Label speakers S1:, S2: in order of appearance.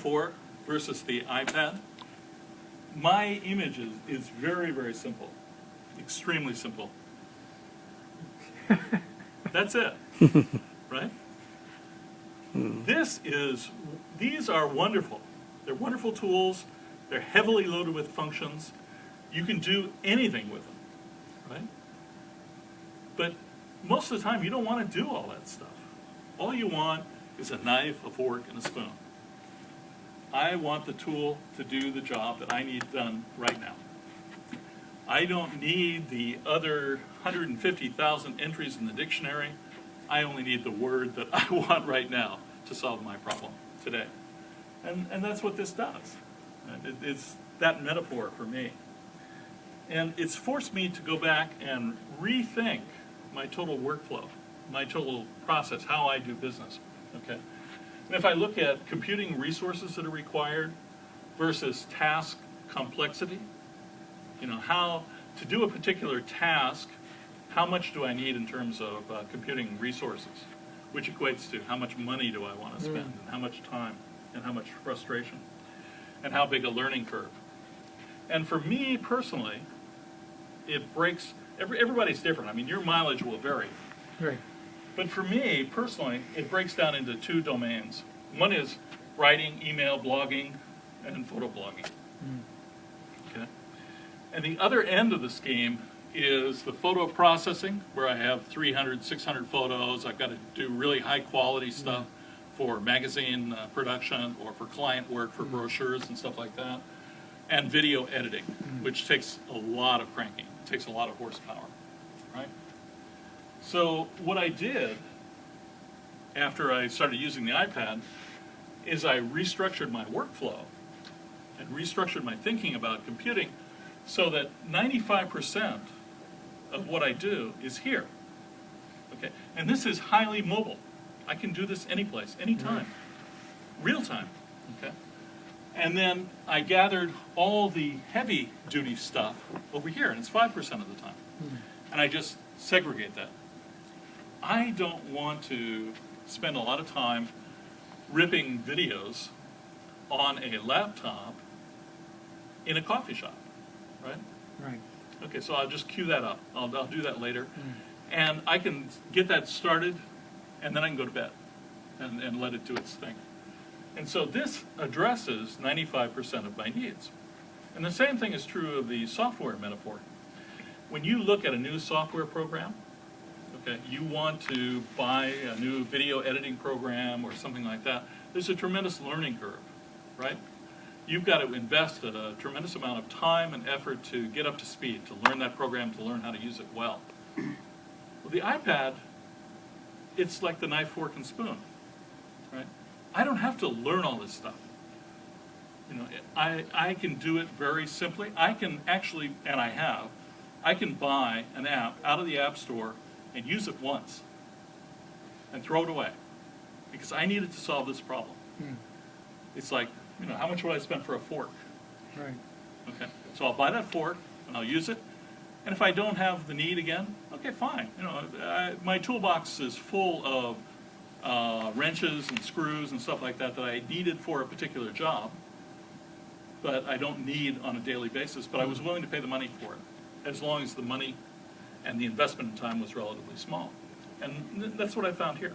S1: metaphor versus the iPad. My image is very, very simple, extremely simple. That's it, right? These are wonderful. They're wonderful tools. They're heavily loaded with functions. You can do anything with them, right? But most of the time, you don't want to do all that stuff. All you want is a knife, a fork, and a spoon. I want the tool to do the job that I need done right now. I don't need the other 150,000 entries in the dictionary. I only need the word that I want right now to solve my problem today. And that's what this does. It's that metaphor for me. And it's forced me to go back and rethink my total workflow, my total process, how I do business. Okay. And if I look at computing resources that are required versus task complexity, how to do a particular task, how much do I need in terms of computing resources, which equates to how much money do I want to spend, and how much time, and how much frustration, and how big a learning curve. And for me personally, it breaks, everybody's different. I mean, your mileage will vary.
S2: Right.
S1: But for me personally, it breaks down into two domains. One is writing, email, blogging, and photo blogging. Okay. And the other end of the scheme is the photo processing, where I have 300, 600 photos. I've got to do really high quality stuff for magazine production or for client work, for brochures and stuff like that. And video editing, which takes a lot of cranking. It takes a lot of horsepower, right? So what I did after I started using the iPad is I restructured my workflow and restructured my thinking about computing so that 95% of what I do is here. Okay, and this is highly mobile. I can do this any place, anytime, real time. Okay, and then I gathered all the heavy duty stuff over here, and it's 5% of the time, and I just segregate that. I don't want to spend a lot of time ripping videos on a laptop in a coffee shop, right?
S2: Right.
S1: Okay, so I'll just cue that up. I'll do that later. And I can get that started, and then I can go to bed and let it do its thing. And so this addresses 95% of my needs. And the same thing is true of the software metaphor. When you look at a new software program, okay, you want to buy a new video editing program or something like that, there's a tremendous learning curve, right? You've got to invest a tremendous amount of time and effort to get up to speed, to learn that program, to learn how to use it well. Well, the iPad, it's like the knife, fork, and spoon, right? I don't have to learn all this stuff. I can do it very simply. I can actually, and I can buy an app out of the App Store and use it once and throw it away because I need it to solve this problem. It's like, how much would I spend for a fork?
S2: Right.
S1: Okay, so I'll buy that fork and I'll use it. And if I don't have the need again, okay, fine. My toolbox is full of wrenches and screws and stuff like that that I needed for a particular job, but I don't need on a daily basis. But I was willing to pay the money for it, as long as the money and the investment in time was relatively small. And that's what I found here.